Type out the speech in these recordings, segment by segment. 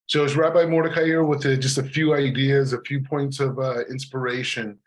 So it's Rabbi Mordecai here with just a few ideas, a few points of inspiration.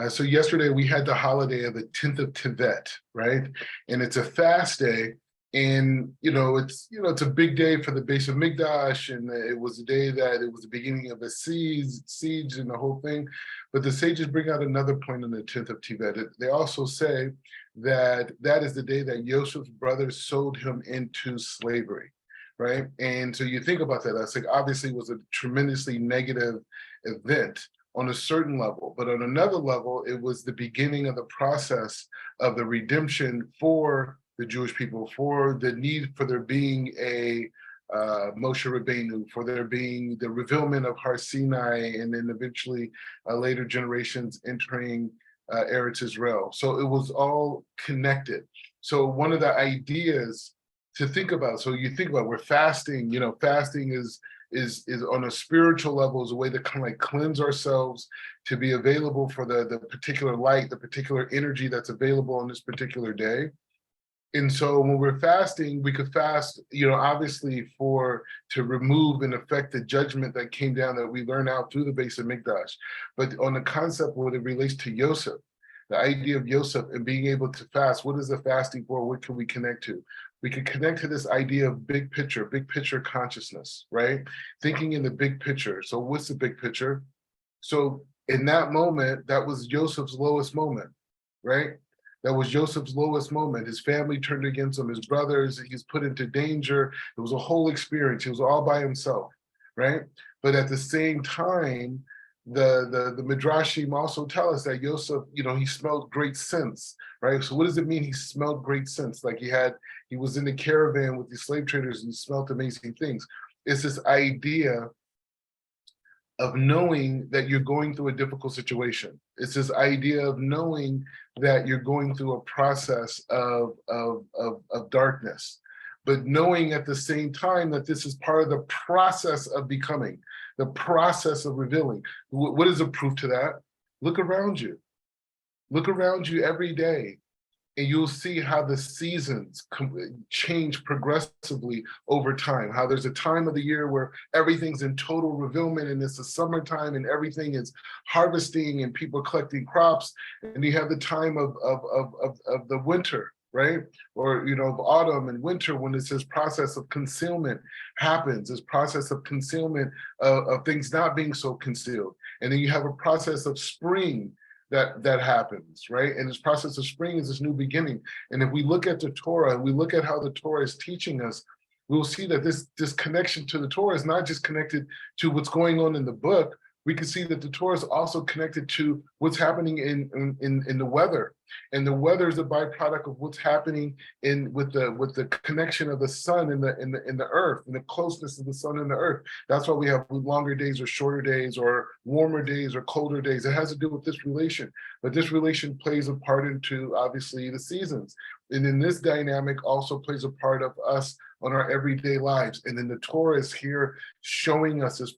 So yesterday we had the holiday of the 10th of Tevet, right? And it's a fast day. And it's a big day for the base of Mikdash, and it was a day that it was the beginning of the siege and the whole thing. But the sages bring out another point on the 10th of Tevet. They also say that that is the day that Joseph's brothers sold him into slavery, right? And so you think about that, that's like obviously was a tremendously negative event on a certain level, but on another level, it was the beginning of the process of the redemption for the Jewish people, for the need for there being a Moshe Rabbeinu, for there being the revealment of Har Sinai, and then eventually later generations entering Eretz Israel. So it was all connected. So one of the ideas to think about. So you think about we're fasting, fasting is on a spiritual level is a way to kind of like cleanse ourselves to be available for the particular light, the particular energy that's available on this particular day. And so when we're fasting, we could fast, obviously to remove and affect the judgment that came down that we learn out through the base of Mikdash. But on the concept when it relates to Yosef, the idea of Yosef and being able to fast, what is the fasting for? What can we connect to? We can connect to this idea of big picture consciousness, right? Thinking in the big picture. So what's the big picture? So in that moment, that was Joseph's lowest moment, right? That was Joseph's lowest moment. His family turned against him, his brothers, he's put into danger. It was a whole experience. He was all by himself, right? But at the same time, the Midrashim also tell us that Yosef, he smelled great scents, right? So what does it mean he smelled great scents? Like he was in the caravan with the slave traders and he smelled amazing things. It's this idea of knowing that you're going through a difficult situation. It's this idea of knowing that you're going through a process of darkness, but knowing at the same time that this is part of the process of becoming, the process of revealing. What is a proof to that? Look around you. Look around you every day, and you'll see how the seasons change progressively over time. How there's a time of the year where everything's in total revealment, and it's the summertime, and everything is harvesting, and people collecting crops. And you have the time of the winter, right? Or of autumn and winter, when it's this process of concealment happens, this process of concealment of things not being so concealed. And then you have a process of spring that happens, right? And this process of spring is this new beginning. And if we look at the Torah and we look at how the Torah is teaching us, we'll see that this connection to the Torah is not just connected to what's going on in the book. We can see that the Torah is also connected to what's happening in the weather. And the weather is a byproduct of what's happening with the connection of the sun in the earth, and the closeness of the sun and the earth. That's why we have longer days or shorter days, or warmer days or colder days. It has to do with this relation. But this relation plays a part into, obviously, the seasons. And then this dynamic also plays a part of us on our everyday lives. And then the Torah is here showing us this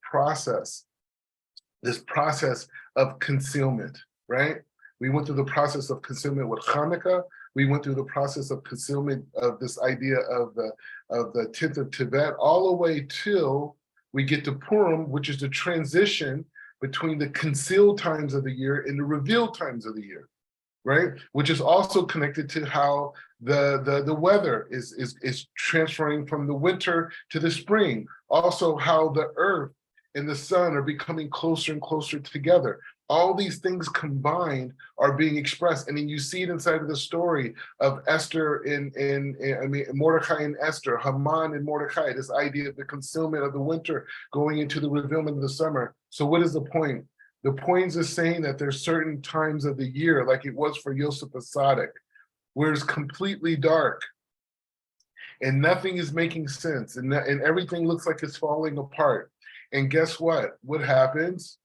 process of concealment, right? We went through the process of concealment with Hanukkah. We went through the process of concealment of this idea of the 10th of Tevet, all the way till we get to Purim, which is the transition between the concealed times of the year and the revealed times of the year, right? Which is also connected to how the weather is transferring from the winter to the spring. Also, how the earth and the sun are becoming closer and closer together. All these things combined are being expressed. And then you see it inside of the story of Esther Mordecai and Esther, Haman and Mordecai, this idea of the concealment of the winter going into the revealment of the summer. So what is the point? The point is saying that there's certain times of the year, like it was for Yosef Asadic, where it's completely dark and nothing is making sense, and everything looks like it's falling apart. And guess what? What happens?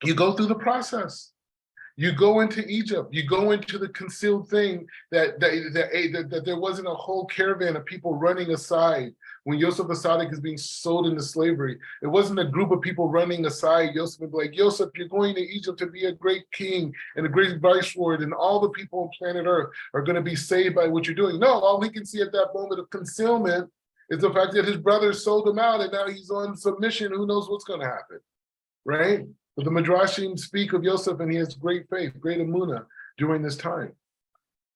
You go through the process. You go into Egypt. You go into the concealed thing that there wasn't a whole caravan of people running aside when Yosef Asadic is being sold into slavery. It wasn't a group of people running aside. Yosef would be like, Yosef, you're going to Egypt to be a great king and a great viceroy, and all the people on planet Earth are going to be saved by what you're doing. No, all he can see at that moment of concealment It's the fact that his brothers sold him out and now he's on submission. Who knows what's going to happen, right? But the Midrashim speak of Yosef and he has great faith, great emunah during this time.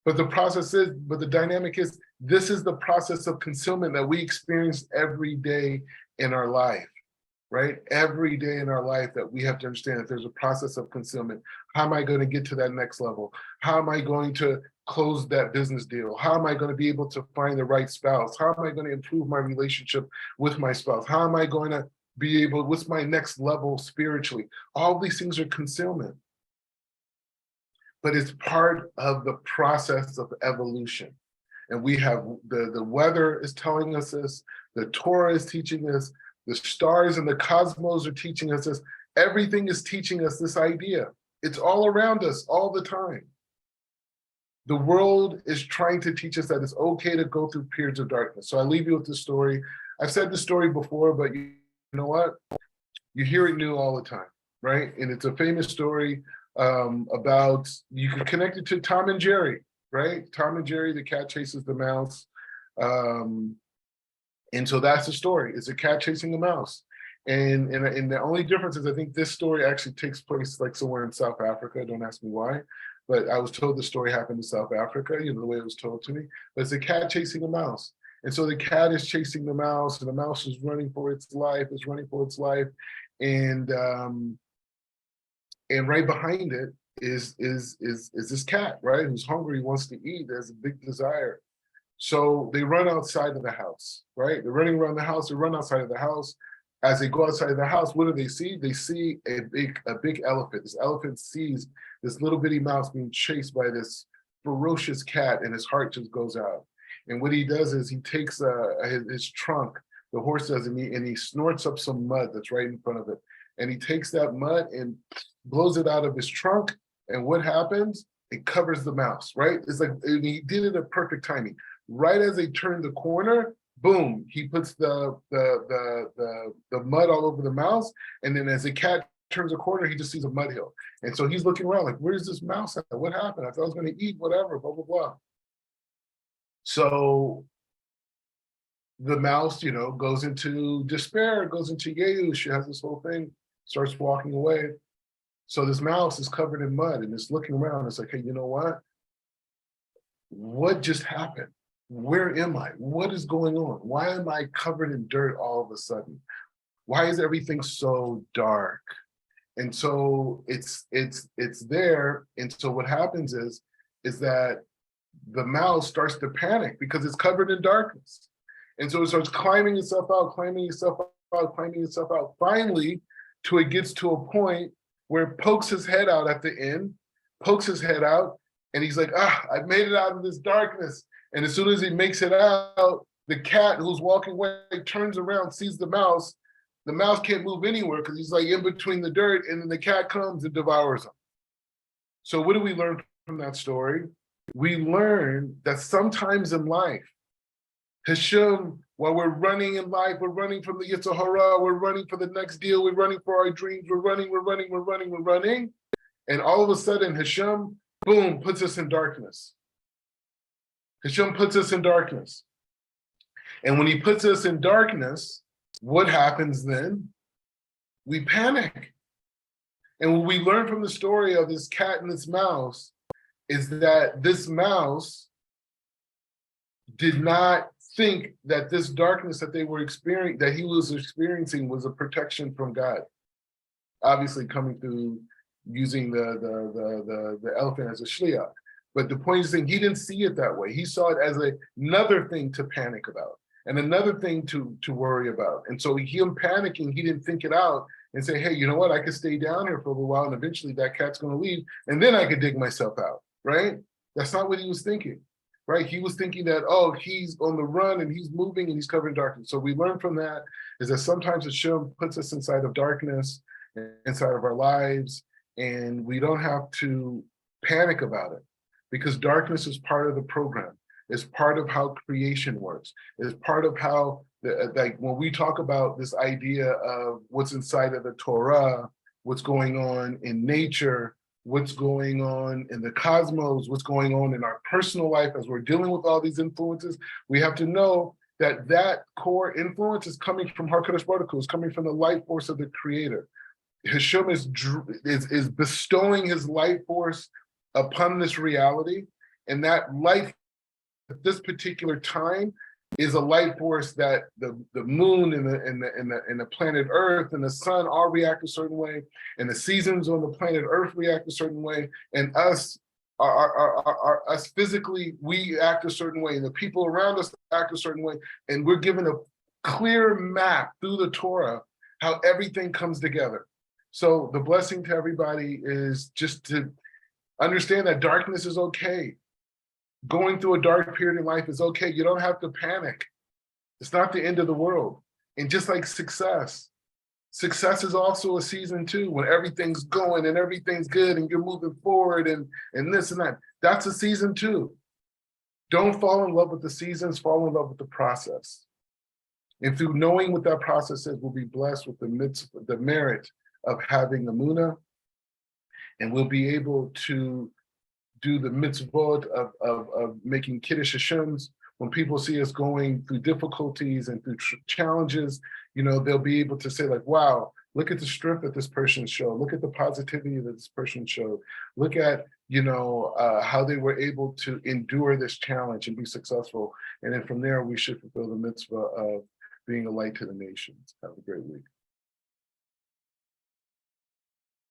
But the dynamic is, this is the process of concealment that we experience every day in our life, right? Every day in our life that we have to understand that there's a process of concealment. How am I going to get to that next level? How am I going to close that business deal? How am I going to be able to find the right spouse? How am I going to improve my relationship with my spouse? How am I going to be able, what's my next level spiritually? All these things are concealment. But it's part of the process of evolution. And we have, the weather is telling us this, the Torah is teaching us, the stars and the cosmos are teaching us this. Everything is teaching us this idea. It's all around us all the time. The world is trying to teach us that it's okay to go through periods of darkness. So I leave you with this story. I've said this story before, but you know what? You hear it new all the time, right? And it's a famous story about, you can connect it to Tom and Jerry, right? Tom and Jerry, the cat chases the mouse. And so that's the story. It's a cat chasing a mouse. And the only difference is I think this story actually takes place like somewhere in South Africa. Don't ask me why, but I was told the story happened in South Africa, you know, the way it was told to me. But it's a cat chasing a mouse. And so the cat is chasing the mouse and the mouse is running for its life, And right behind it is this cat, right? Who's hungry, wants to eat, has a big desire. So they run outside of the house, right? They're running around the house, they run outside of the house. As they go outside of the house, what do they see? They see a big elephant. This elephant sees this little bitty mouse being chased by this ferocious cat, and his heart just goes out. And what he does is he takes his trunk, the horse does, and he snorts up some mud that's right in front of it. And he takes that mud and blows it out of his trunk. And what happens? It covers the mouse, right? It's like, and he did it at perfect timing. Right as they turn the corner, boom, he puts the mud all over the mouse. And then as the cat turns a corner, he just sees a mud hill. And so he's looking around like, where's this mouse at? What happened? I thought I was going to eat whatever, blah, blah, blah. So the mouse, you know, goes into despair, goes into Yeush. She has this whole thing, starts walking away. So this mouse is covered in mud and it's looking around. It's like, hey, you know what? What just happened? Where am I? What is going on? Why am I covered in dirt all of a sudden? Why is everything so dark? And so it's there. And so what happens is that the mouse starts to panic because it's covered in darkness. And so it starts climbing itself out. Finally, till it gets to a point where it pokes his head out at the end, and he's like, I've made it out of this darkness. And as soon as he makes it out, the cat who's walking away turns around, sees the mouse. The mouse can't move anywhere because he's like in between the dirt, and then the cat comes and devours him. So what do we learn from that story? We learn that sometimes in life, Hashem, while we're running in life, we're running from the Yetzer Hara, we're running for the next deal, we're running for our dreams, we're running. And all of a sudden, Hashem, boom, puts us in darkness. Hashem puts us in darkness. And when he puts us in darkness, what happens then? We panic. And what we learn from the story of this cat and this mouse is that this mouse did not think that this darkness that they were experiencing, that he was experiencing, was a protection from God. Obviously coming through using the elephant as a shliach. But the point is that he didn't see it that way. He saw it as another thing to panic about and another thing to worry about. And so him panicking, he didn't think it out and say, hey, you know what? I could stay down here for a little while and eventually that cat's going to leave and then I could dig myself out, right? That's not what he was thinking, right? He was thinking that, oh, he's on the run and he's moving and he's covered in darkness. So we learn from that is that sometimes Hashem puts us inside of darkness, inside of our lives, and we don't have to panic about it. Because darkness is part of the program. It's part of how creation works. It's part of how, like when we talk about this idea of what's inside of the Torah, what's going on in nature, what's going on in the cosmos, what's going on in our personal life as we're dealing with all these influences, we have to know that core influence is coming from HaKadosh Baruch Hu, is coming from the life force of the Creator. Hashem is bestowing his life force upon this reality, and that life at this particular time is a life force that the moon and the planet Earth and the sun all react a certain way, and the seasons on the planet Earth react a certain way, and us us physically, we act a certain way, and the people around us act a certain way, and we're given a clear map through the Torah how everything comes together. So the blessing to everybody is just to understand that darkness is okay. Going through a dark period in life is okay. You don't have to panic. It's not the end of the world. And just like success is also a season too, when everything's going and everything's good and you're moving forward and this and that. That's a season too. Don't fall in love with the seasons, fall in love with the process. And through knowing what that process is, we'll be blessed with the merit of having Emunah, and we'll be able to do the mitzvot of making Kiddush Hashem's. When people see us going through difficulties and through challenges, they'll be able to say like, wow, look at the strength that this person showed. Look at the positivity that this person showed. Look at, how they were able to endure this challenge and be successful. And then from there, we should fulfill the mitzvah of being a light to the nations. Have a great week.